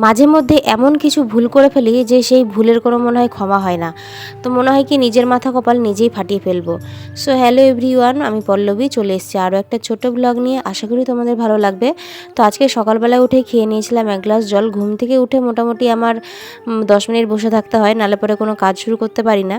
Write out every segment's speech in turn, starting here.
মাঝে মধ্যে এমন কিছু ভুল করে ফেলি যে সেই ভুলের কোনো মনে হয় ক্ষমা হয় না। তো মনে হয় কি নিজের মাথা কপাল নিজেই ফাটিয়ে ফেলবো। সো হ্যালো এভরিওয়ান, আমি পল্লবী চলে এসেছি আরও একটা ছোট্ট ব্লগ নিয়ে। আশা করি তোমাদের ভালো লাগবে। তো আজকে সকালবেলা উঠে খেয়ে নিয়েছিলাম এক গ্লাস জল। ঘুম থেকে উঠে মোটামুটি আমার 10 মিনিট বসে থাকতে হয়, নাহলে পরে কোনো কাজ শুরু করতে পারি না।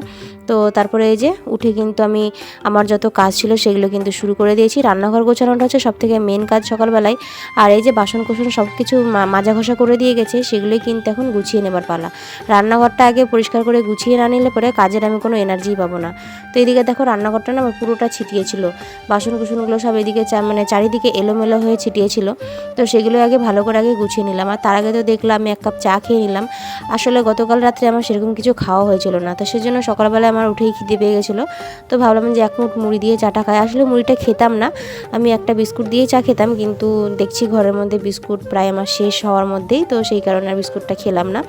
তো তারপরে এই যে উঠে কিন্তু আমি আমার যত কাজ ছিল সেগুলো কিন্তু শুরু করে দিয়েছি। রান্নাঘর গোছানোটা হচ্ছে সবথেকে মেন কাজ সকালবেলায়। আর এই যে বাসন কোসন সব কিছু মাজা ঘষা করে দিয়ে গেছে, সেগুলোই কিন্তু এখন গুছিয়ে নেবার পালা। রান্নাঘরটা আগে পরিষ্কার করে গুছিয়ে না নিলে পরে কাজের আমি কোনো এনার্জিই পাবো না। তো এদিকে দেখো রান্নাঘরটা না আমার পুরোটা ছিটিয়েছিল, বাসন কুসনগুলো সব এদিকে মানে চারিদিকে এলোমেলো হয়ে ছিটিয়েছিল। তো সেগুলো আগে ভালো করে আগে গুছিয়ে নিলাম। আর তার আগে তো দেখলাম আমি 1 কাপ চা খেয়ে নিলাম। আসলে গতকাল রাত্রে আমার সেরকম কিছু খাওয়া হয়েছিল না, তো সেজন্য সকালবেলায় আমার উঠেই খিদে পেয়ে গেছিলো। তো ভাবলাম যে 1 মুঠ মুড়ি দিয়ে চাটা খাই। আসলে মুড়িটা খেতাম না, আমি একটা বিস্কুট দিয়ে চা খেতাম, কিন্তু দেখছি ঘরের মধ্যে বিস্কুট প্রায় আমার শেষ হওয়ার মধ্যেই, তো সেই কারণে আর বিস্কুটটা খেলাম না।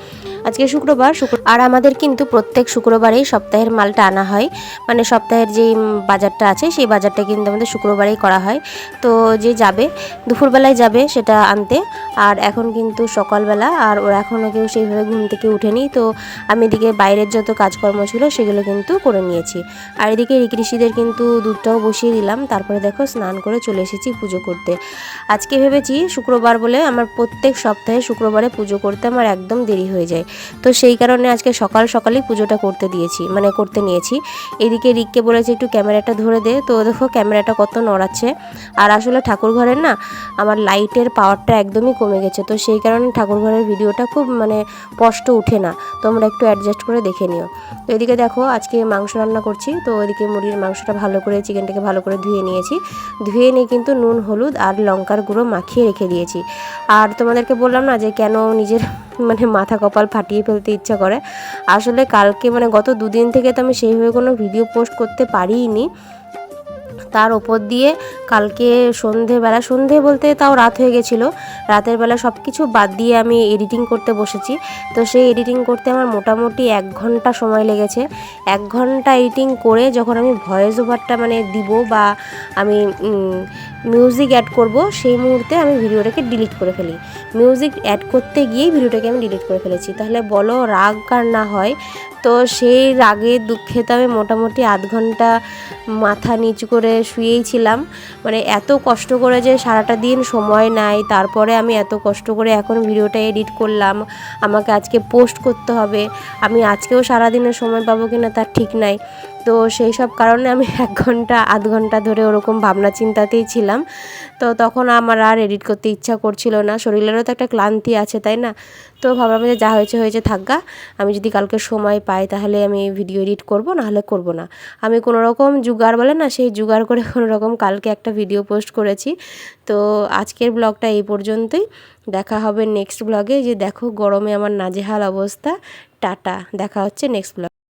আজকে শুক্রবার, আর আমাদের কিন্তু প্রত্যেক শুক্রবারেই সপ্তাহের মালটা আনা হয়। মানে সপ্তাহের যেই বাজারটা আছে সেই বাজারটা কিন্তু আমাদের শুক্রবারেই করা হয়। তো যে যাবে দুপুরবেলায় যাবে সেটা আনতে। আর এখন কিন্তু সকালবেলা, আর ওরা এখনও কেউ সেইভাবে ঘুম থেকে উঠেনি। তো আমি এদিকে বাইরের যত কাজকর্ম ছিল সেগুলো কিন্তু করে নিয়েছি। আর এদিকে ঋষিদের কিন্তু দুধটাও বসিয়ে দিলাম। তারপরে দেখো স্নান করে চলে এসেছি পুজো করতে। আজকে ভেবেছি শুক্রবার বলে আমার প্রত্যেক সপ্তাহে শুক্রবারে পুজো করতে আমার একদম দেরি হয়ে যায়। তো সেই কারণে আজকে সকাল সকালই পুজোটা করতে নিয়েছি। এদিকে রিককে বলেছে একটু ক্যামেরাটা ধরে দে, তো দেখো ক্যামেরাটা কত নড়াচ্ছে। আর আসলে ঠাকুর ঘরের না আমার লাইটের পাওয়ারটা একদমই কমে গেছে, তো সেই কারণে ঠাকুর ঘরের ভিডিওটা খুব স্পষ্ট উঠে না। তোমরা একটু অ্যাডজাস্ট করে দেখে নিও। তো এদিকে দেখো আজকে মাংস রান্না করছি। তো ওইদিকে মুরগির মাংসটা ভালো করে, চিকেনটাকে ভালো করে ধুয়ে নিয়েছি। ধুয়ে নিয়ে কিন্তু নুন হলুদ আর লঙ্কার গুঁড়ো মাখিয়ে রেখে দিয়েছি। আর তোমাদেরকে বললাম না যে কেন নিজের মাথা কপাল ফাটিয়ে ফেলতে ইচ্ছা করে। আসলে কালকে গত 2 দিন থেকে তো আমি সেইভাবে কোনো ভিডিও পোস্ট করতে পারিনি। তার ওপর দিয়ে কালকে সন্ধে বলতে তাও রাত হয়ে গেছিলো। রাতের বেলা সব কিছু বাদ দিয়ে আমি এডিটিং করতে বসেছি। তো সেই এডিটিং করতে আমার মোটামুটি 1 ঘন্টা সময় লেগেছে। 1 ঘন্টা এডিটিং করে যখন আমি ভয়েস ওভারটা দিব বা আমি মিউজিক অ্যাড করব, সেই মুহূর্তে আমি ভিডিওটাকে ডিলিট করে ফেলি। মিউজিক অ্যাড করতে গিয়েই ভিডিওটাকে আমি ডিলিট করে ফেলেছি। তাহলে বলো রাগ কার না হয়। তো সেই রাগে দুঃখে তো আমি মোটামুটি 1/2 ঘন্টা মাথা নিচু করে শুয়েই ছিলাম। এত কষ্ট করে যে সারাটা দিন সময় নাই, তারপরে আমি এত কষ্ট করে এখন ভিডিওটা এডিট করলাম, আমাকে আজকে পোস্ট করতে হবে। আমি আজকেও সারাদিনের সময় পাবো কিনা তার ঠিক নাই। তো সেই সব কারণে আমি 1 ঘন্টা 1/2 ঘন্টা ধরে ওরকম ভাবনা চিন্তাতেই ছিলাম। তো তখন আমার আর এডিট করতে ইচ্ছা করছিল না, শরীরেরও তো একটা ক্লান্তি আছে, তাই না? তো ভাবলাম যে যা হয়েছে হয়েছে থাকগা, আমি যদি কালকে সময় পাই তাহলে আমি ভিডিও এডিট করব, নাহলে করব না। আমি কোনো রকম জোগাড় বলে না, সেই জোগাড় করে কোনো রকম কালকে একটা ভিডিও পোস্ট করেছি। তো আজকের ব্লগটা এই পর্যন্তই। দেখা হবে নেক্সট ব্লগে। যে দেখো গরমে আমার নাজেহাল অবস্থা। টাটা, দেখা হচ্ছে নেক্সট ব্লগ।